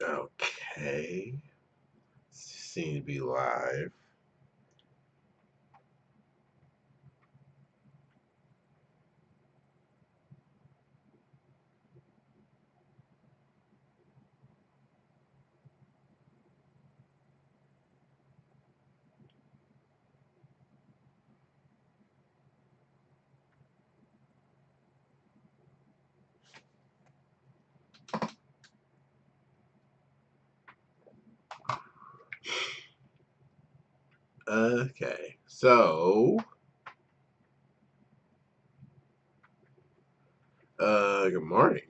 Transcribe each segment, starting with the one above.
Okay. Seem to be live. Okay. So, good morning.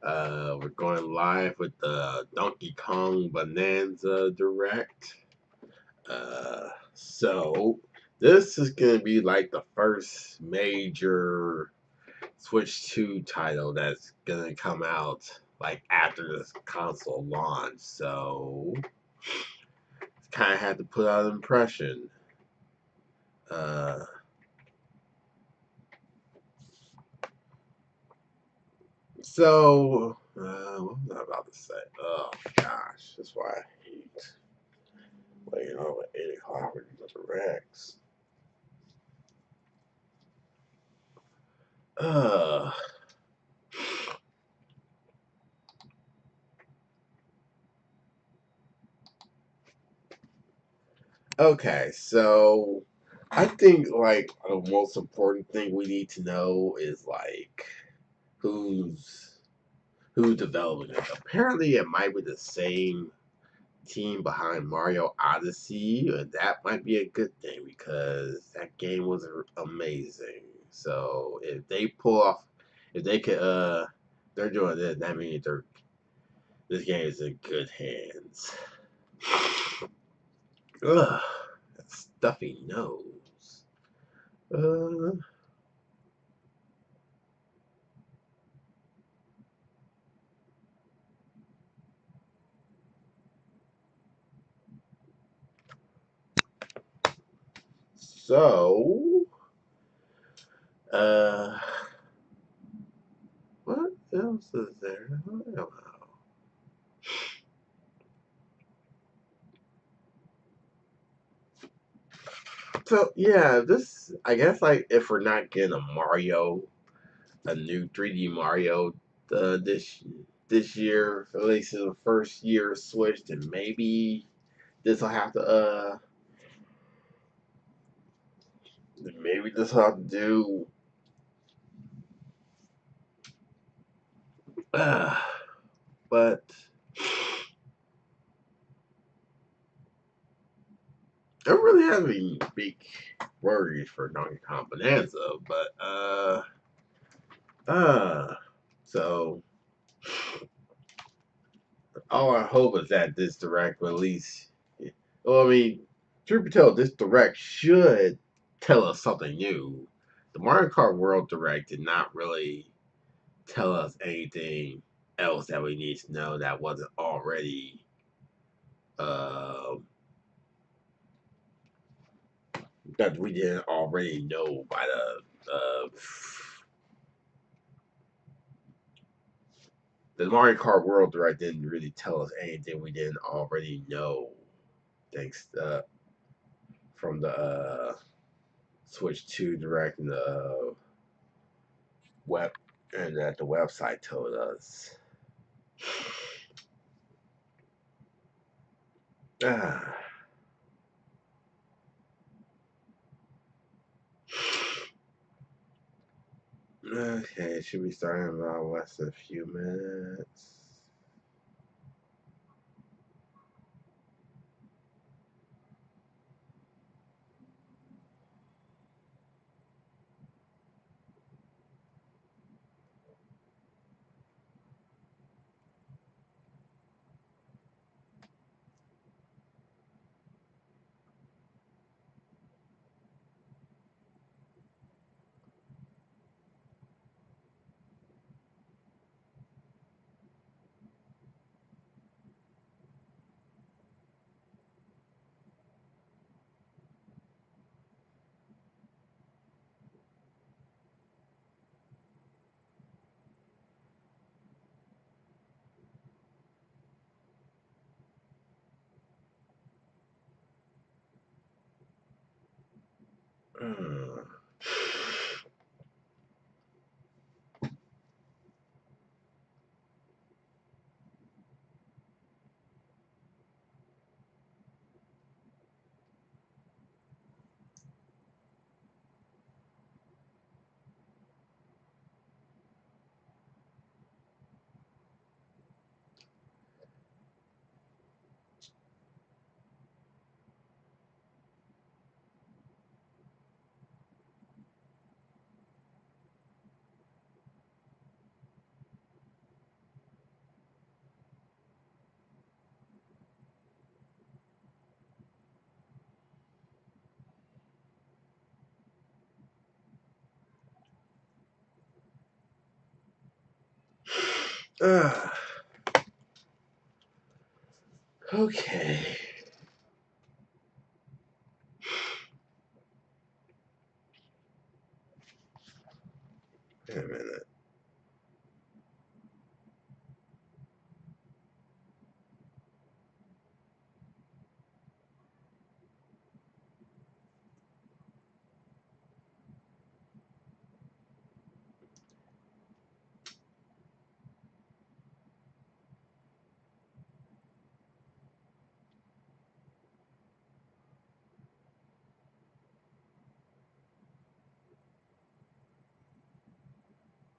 We're going live with the Donkey Kong Bananza Direct. So this is gonna be like the first major Switch 2 title that's gonna come out like after this console launch. So kind of had to put out an impression. Uh, what was I about to say? Oh gosh, that's why I hate waiting over 8 o'clock for these directs. Uh, okay, so I think like the most important thing we need to know is like who's who's developing it. Apparently, it might be the same team behind Mario Odyssey, and that might be a good thing because that game was amazing. So if they pull off, if they could, they're doing this. That means this game is in good hands. Ugh, that stuffy nose. Uh, so, uh, what else is there? I don't know. So yeah, this I guess like if we're not getting a new 3D Mario this year, at least in the first year Switch, then maybe this will have to maybe this will have to do. Uh, but I don't really have any big worries for Donkey Kong Bonanza, but uh, so all I hope is that this direct will at least. Well, I mean, truth be told, this direct should tell us something new. The Mario Kart World Direct did not really tell us anything else that we need to know that wasn't already uh, that we didn't already know by the Mario Kart World Direct didn't really tell us anything we didn't already know. Thanks from the Switch 2 Direct and the web and that the website told us. Ah. Okay, it should be starting in about less than a few minutes. Uh, uh, okay. Wait a minute.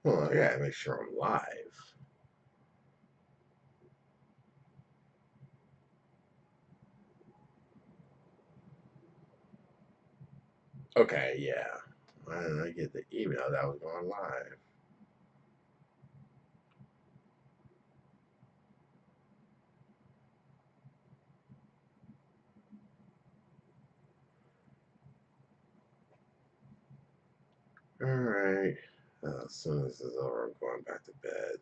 Well, I gotta make sure I'm live. Okay, yeah. Why didn't I get the email that I was going live? Alright. As soon as this is over, I'm going back to bed.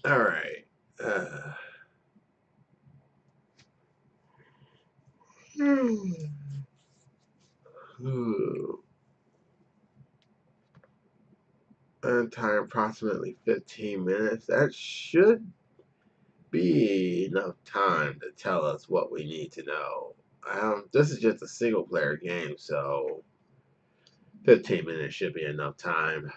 Alright. Time approximately 15 minutes. That should be enough time to tell us what we need to know. This is just a single player game, so 15 minutes should be enough time.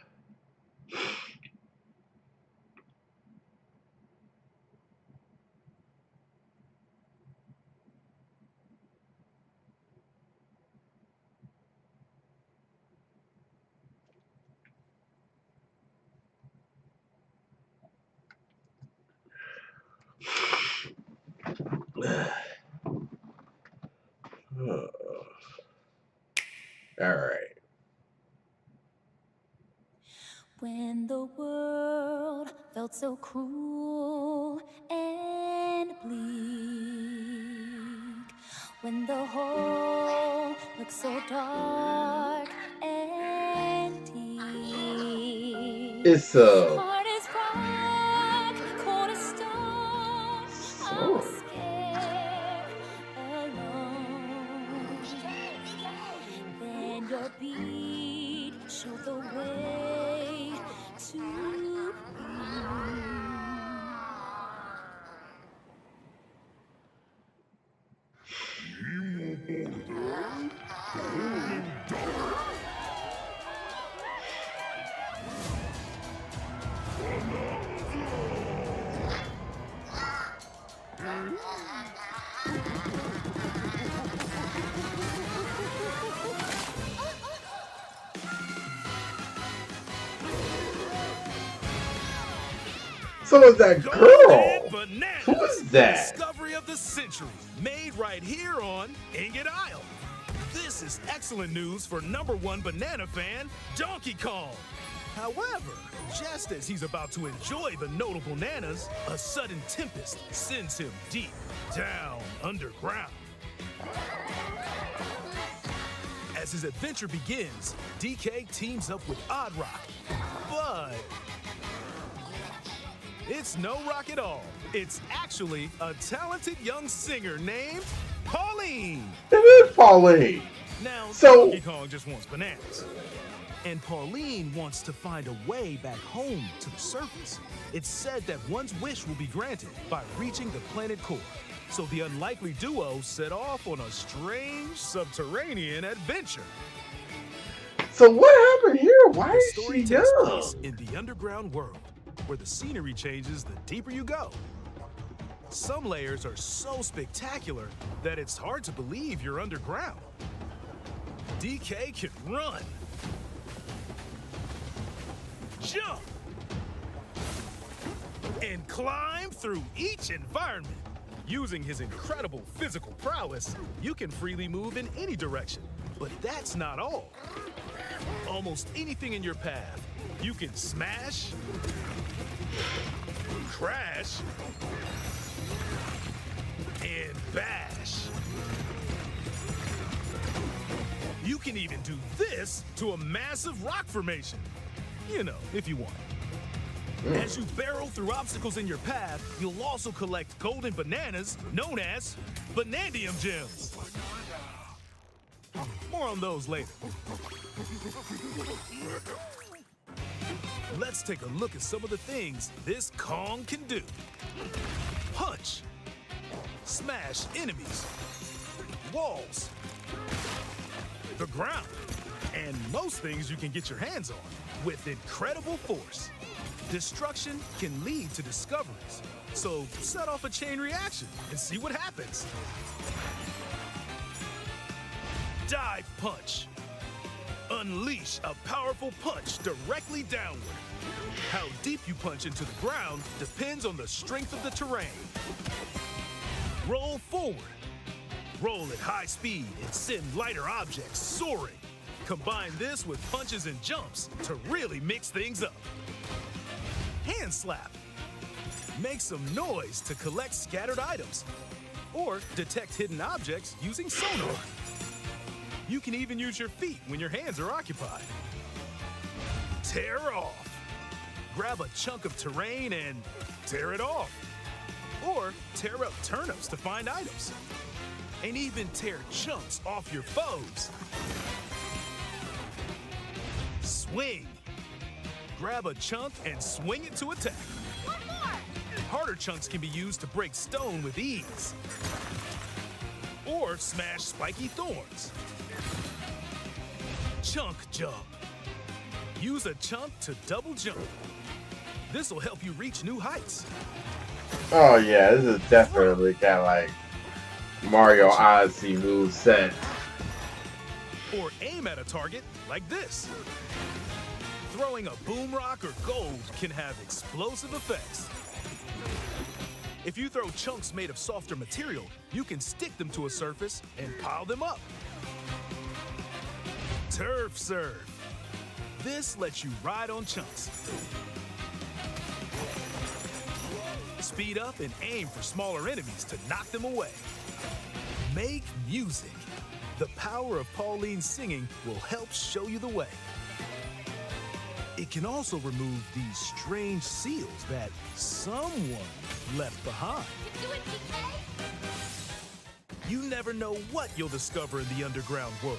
Alright. When the world felt so cruel and bleak, when the hole looked so dark and deep, It's hard as rock, cold as stone, I was scared, alone. Then your beat showed the way to So is that girl? Who is that? Discovery of the century, made right here on Ingot Isle. This is excellent news for #1 banana fan, Donkey Kong. However, just as he's about to enjoy the notable bananas, a sudden tempest sends him deep down underground. As his adventure begins, DK teams up with Odd Rock, but it's no rock at all. It's actually a talented young singer named Pauline. It is Pauline. Now, So Donkey Kong just wants bananas. And Pauline wants to find a way back home to the surface. It's said that one's wish will be granted by reaching the planet core. So the unlikely duo set off on a strange subterranean adventure. So what happened here? Why The is story she takes young? place in the underground world, where the scenery changes the deeper you go. Some layers are so spectacular that it's hard to believe you're underground. DK can run, jump, and climb through each environment. Using his incredible physical prowess, you can freely move in any direction. But that's not all. Almost anything in your path, you can smash, crash, and bash. You can even do this to a massive rock formation. You know, if you want. As you barrel through obstacles in your path, you'll also collect golden bananas known as Banandium Gems. More on those later. Let's take a look at some of the things this Kong can do. Punch, smash enemies, walls, the ground, and most things you can get your hands on with incredible force. Destruction can lead to discoveries, so set off a chain reaction and see what happens. Dive punch. Unleash a powerful punch directly downward. How deep you punch into the ground depends on the strength of the terrain. Roll forward. Roll at high speed and send lighter objects soaring. Combine this with punches and jumps to really mix things up. Hand slap. Make some noise to collect scattered items or detect hidden objects using sonar. You can even use your feet when your hands are occupied. Tear off. Grab a chunk of terrain and tear it off. Or tear up turnips to find items. And even tear chunks off your foes. Swing. Grab a chunk and swing it to attack. One more! Harder chunks can be used to break stone with ease. Or smash spiky thorns. Chunk jump. Use a chunk to double jump. This will help you reach new heights. Oh yeah, this is definitely kind of like Mario Odyssey moveset. Or aim at a target like this. Throwing a boom rock or gold can have explosive effects. If you throw chunks made of softer material, you can stick them to a surface and pile them up. Turf serve. This lets you ride on chunks. Speed up and aim for smaller enemies to knock them away. Make music. The power of Pauline's singing will help show you the way. It can also remove these strange seals that someone left behind. Do it, DK! You never know what you'll discover in the underground world.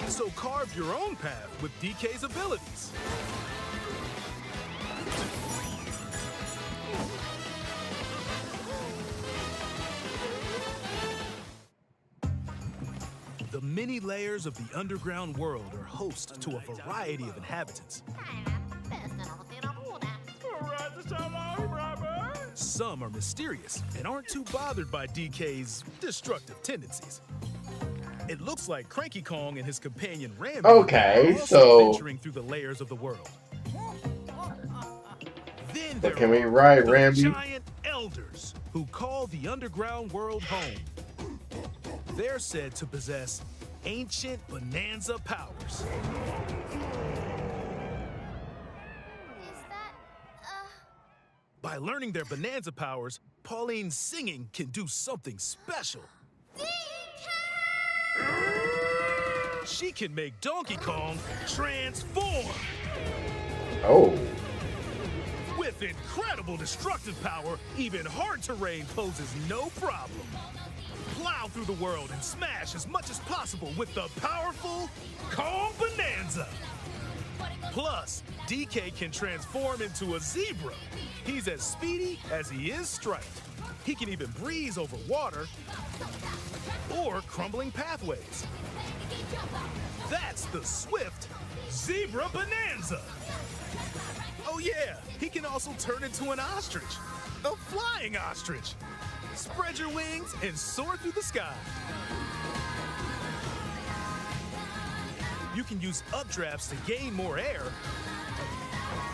So carve your own path with DK's abilities. The many layers of the underground world are host to a variety of inhabitants. Some are mysterious and aren't too bothered by DK's destructive tendencies. It looks like Cranky Kong and his companion Rambi Okay, are also so venturing through the layers of the world. Then so there can we are ride the Rambi? giant elders who call the underground world home. They're said to possess ancient Bananza powers. Is that, By learning their Bananza powers, Pauline's singing can do something special. She can make Donkey Kong transform Oh. with With incredible destructive power, even hard terrain poses no problem. Plow through the world and smash as much as possible with the powerful Kong Bananza. Plus, DK can transform into a zebra. He's as speedy as he is striped. He can even breeze over water or crumbling pathways. That's the swift Zebra Bananza. Oh yeah, he can also turn into an ostrich, a flying ostrich. Spread your wings and soar through the sky. You can use updrafts to gain more air,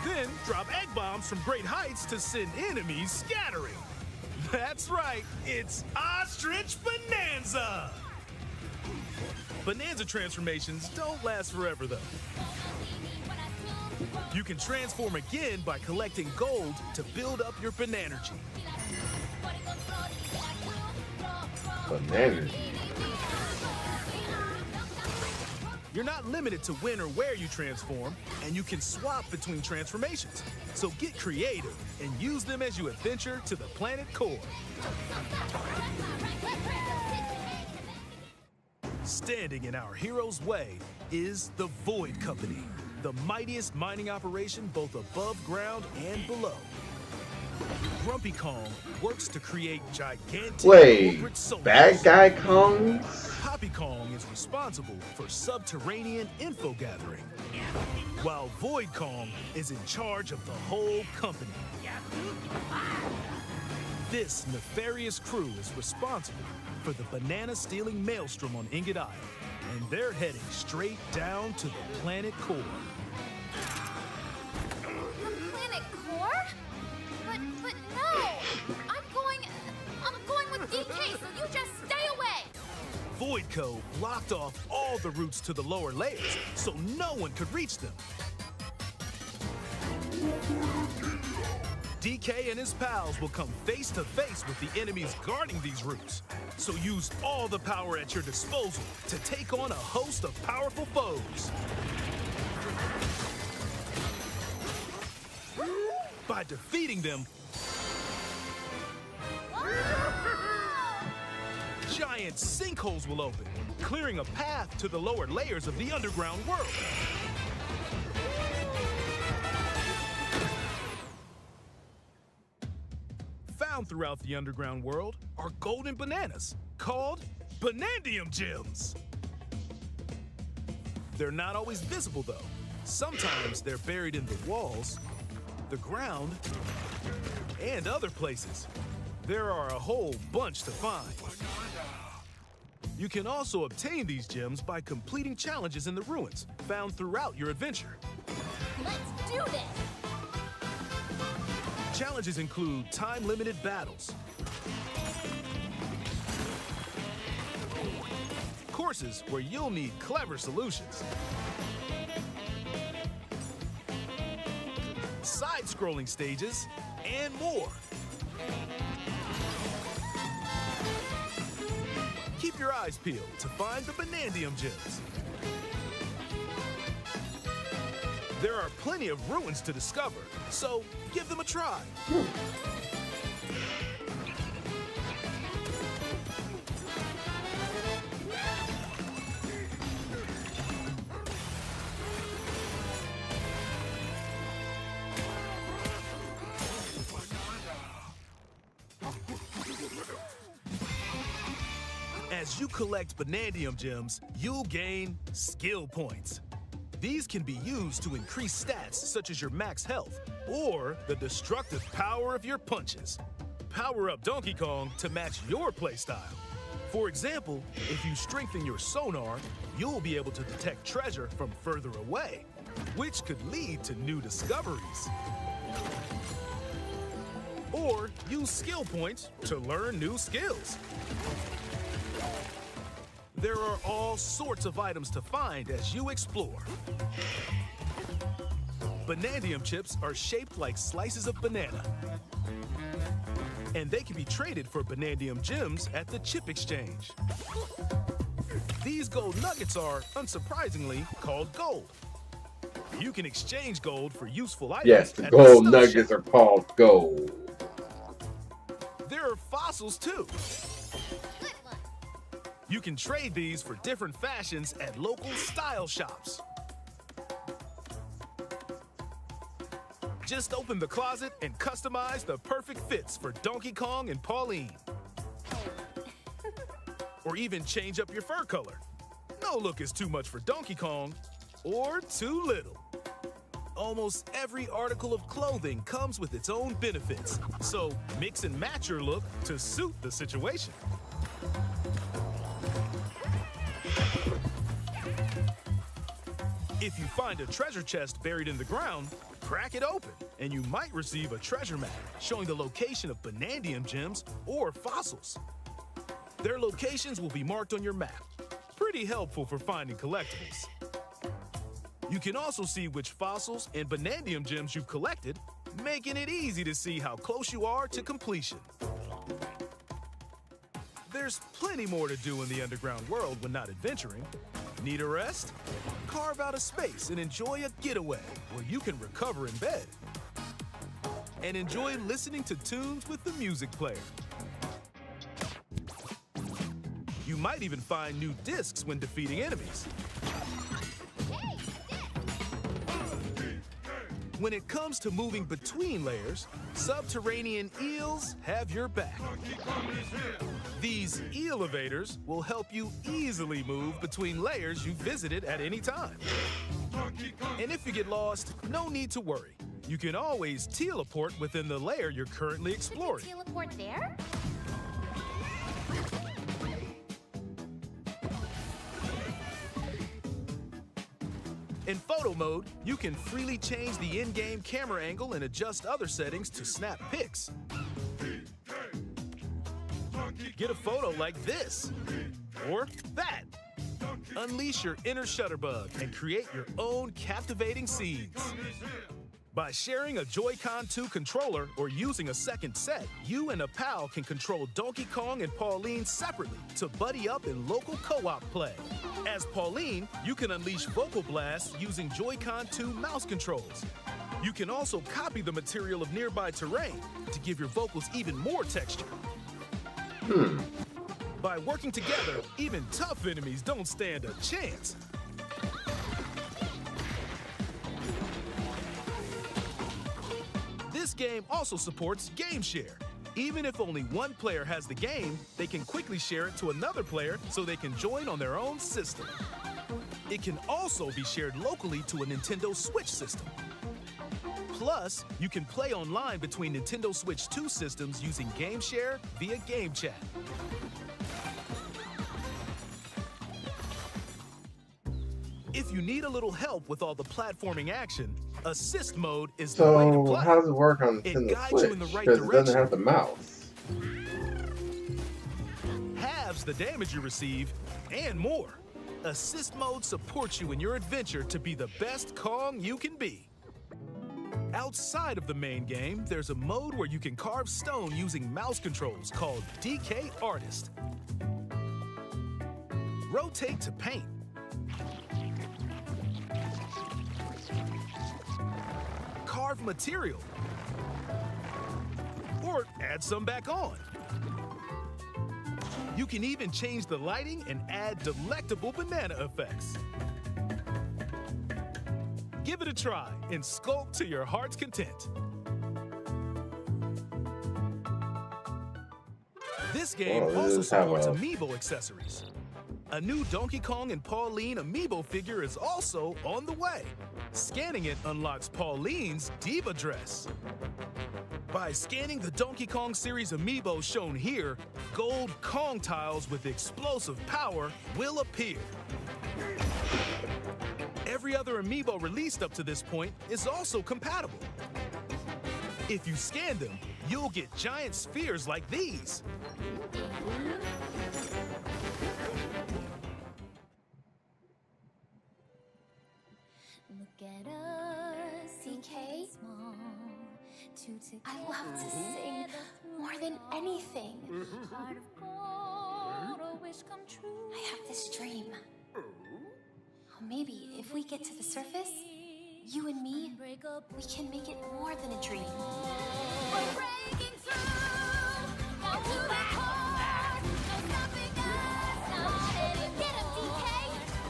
then drop egg bombs from great heights to send enemies scattering. That's right, it's Ostrich Bananza! Bananza transformations don't last forever though. You can transform again by collecting gold to build up your Banergy. Banandium. You're not limited to when or where you transform, and you can swap between transformations. So get creative and use them as you adventure to the planet core. Standing in our hero's way is the Void Company, the mightiest mining operation both above ground and below. Grumpy Kong works to create gigantic corporate soldiers. Bad guy Kongs? Poppy Kong is responsible for subterranean info gathering, while Void Kong is in charge of the whole company. This nefarious crew is responsible for the banana-stealing maelstrom on Ingot Isle, and they're heading straight down to the planet core. The planet core? But no! I'm going with DK, so you just stay away! Voidco blocked off all the routes to the lower layers, so no one could reach them. DK and his pals will come face to face with the enemies guarding these routes. So use all the power at your disposal to take on a host of powerful foes. By defeating them, giant sinkholes will open, clearing a path to the lower layers of the underground world. Found throughout the underground world are golden bananas called Banandium Gems. They're not always visible though. Sometimes they're buried in the walls, the ground, and other places. There are a whole bunch to find. You can also obtain these gems by completing challenges in the ruins found throughout your adventure. Let's do this! Challenges include time-limited battles, courses where you'll need clever solutions, side-scrolling stages, and more. Keep your eyes peeled to find the Banandium Gems. There are plenty of ruins to discover, so give them a try. As you collect Banandium Gems, you'll gain skill points. These can be used to increase stats such as your max health or the destructive power of your punches. Power up Donkey Kong to match your playstyle. For example, if you strengthen your sonar, you'll be able to detect treasure from further away, which could lead to new discoveries. Or use skill points to learn new skills. There are all sorts of items to find as you explore. Banandium chips are shaped like slices of banana. And they can be traded for Banandium Gems at the chip exchange. These gold nuggets are, unsurprisingly, called gold. You can exchange gold for useful items. Yes, the at gold stuff nuggets shop. are called gold. There are fossils too. Good one. You can trade these for different fashions at local style shops. Just open the closet and customize the perfect fits for Donkey Kong and Pauline. Or even change up your fur color. No look is too much for Donkey Kong, or too little. Almost every article of clothing comes with its own benefits, so mix and match your look to suit the situation. If you find a treasure chest buried in the ground, crack it open, and you might receive a treasure map showing the location of Banandium Gems or fossils. Their locations will be marked on your map. Pretty helpful for finding collectibles. You can also see which fossils and Banandium Gems you've collected, making it easy to see how close you are to completion. There's plenty more to do in the underground world when not adventuring. Need a rest? Carve out a space and enjoy a getaway where you can recover in bed. And enjoy listening to tunes with the music player. You might even find new discs when defeating enemies. When it comes to moving between layers, subterranean eels have your back. These elevators will help you easily move between layers you visited at any time. And if you get lost, no need to worry. You can always teleport within the layer you're currently exploring. Teleport there? In photo mode, you can freely change the in-game camera angle and adjust other settings to snap pics. Get a photo like this, or that. Unleash your inner shutterbug and create your own captivating scenes. By sharing a Joy-Con 2 controller or using a second set, you and a pal can control Donkey Kong and Pauline separately to buddy up in local co-op play. As Pauline, you can unleash vocal blasts using Joy-Con 2 mouse controls. You can also copy the material of nearby terrain to give your vocals even more texture. By working together, even tough enemies don't stand a chance. This game also supports GameShare. Even if only one player has the game, they can quickly share it to another player so they can join on their own system. It can also be shared locally to a Nintendo Switch system. Plus, you can play online between Nintendo Switch 2 systems using GameShare via GameChat. If you need a little help with all the platforming action, Assist mode is the way to So, play. how does it work on It Nintendo guides Switch? you in the right Because it doesn't direction. have the mouse. Halves the damage you receive, and more. Assist mode supports you in your adventure to be the best Kong you can be. Outside of the main game, there's a mode where you can carve stone using mouse controls called DK Artist. Rotate to paint. Carve material. Or add some back on. You can even change the lighting and add delectable banana effects. Give it a try and sculpt to your heart's content. This game Oh, also does have supports a- amiibo accessories. A new Donkey Kong and Pauline amiibo figure is also on the way. Scanning it unlocks Pauline's diva dress. By scanning the Donkey Kong series amiibo shown here, gold Kong tiles with explosive power will appear. Every other amiibo released up to this point is also compatible. If you scan them, you'll get giant spheres like these. Look at us, DK? small, two I love to together, sing more than anything. heart of gold, a wish come true. I have this dream. Oh, maybe if we get to the surface, You and me, we can make it more than a dream. We're breaking through, down to the core. No stopping us, not anymore. Get up, DK,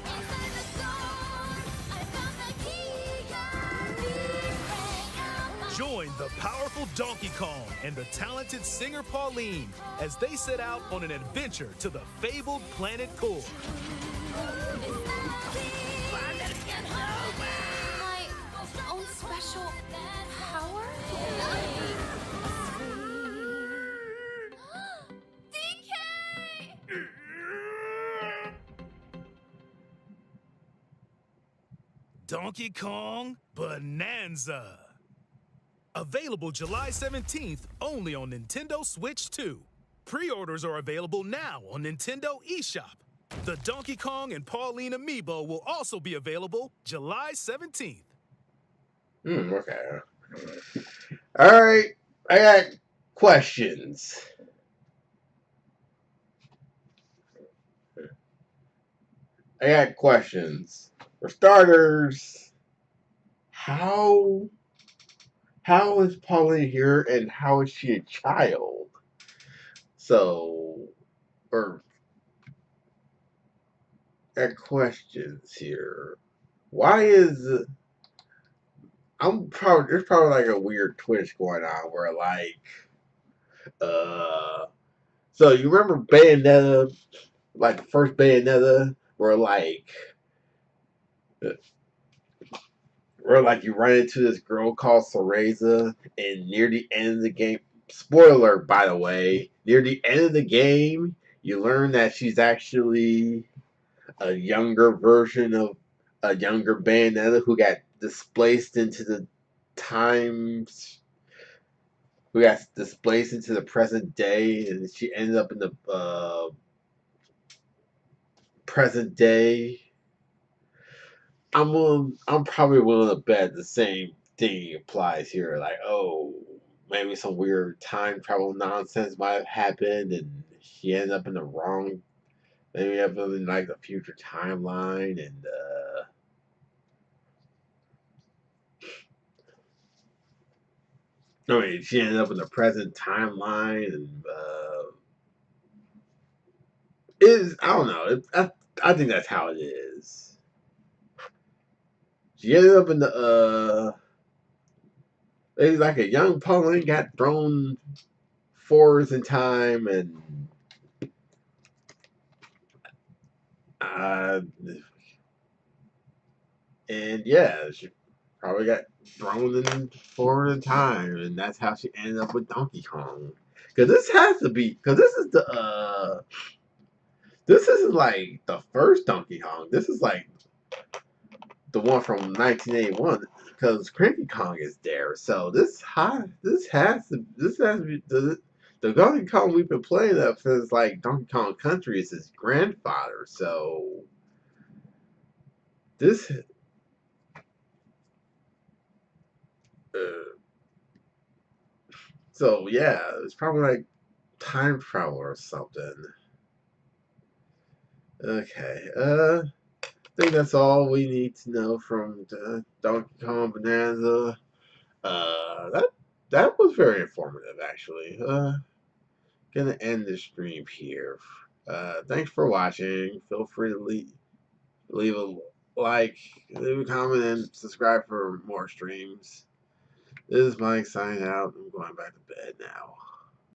inside the storm. I found the key, got me. Join the powerful Donkey Kong and the talented singer Pauline as they set out on an adventure to the fabled planet core. My own special power? DK! Donkey Kong Bananza. Available July 17th only on Nintendo Switch 2. Pre-orders are available now on Nintendo eShop. The Donkey Kong and Pauline amiibo will also be available July 17th. Okay. Alright, I got questions. For starters, how is Pauline here and how is she a child? So, or got questions here. Why is there's probably like a weird twist going on where like so you remember Bayonetta, like the first Bayonetta, where like you run into this girl called Cereza, and near the end of the game, spoiler by the way, near the end of the game, you learn that she's actually a younger version of a younger Bayonetta who got displaced into the times, who got displaced into the present day, and she ended up in the present day. I'm probably willing to bet the same thing applies here. Like, oh, maybe some weird time travel nonsense might have happened, and she ended up in the wrong, maybe up in like the future timeline, and I mean, she ended up in the present timeline, and I don't know. I think that's how it is. She ended up in the it's like a young Pauline got thrown forwards in time, uh, and yeah, she probably got thrown in forward in time, and that's how she ended up with Donkey Kong. Because this has to be, because this isn't like the first Donkey Kong. This is like the one from 1981. Because Cranky Kong is there, so this has to be the Donkey Kong we've been playing up since like Donkey Kong Country is his grandfather. This uh, so yeah, it's probably like time travel or something. Okay, I think that's all we need to know from the Donkey Kong Bonanza. That was very informative, actually. Gonna end the stream here. Thanks for watching. Feel free to leave a like, leave a comment, and subscribe for more streams. This is Myke signing out. I'm going back to bed now.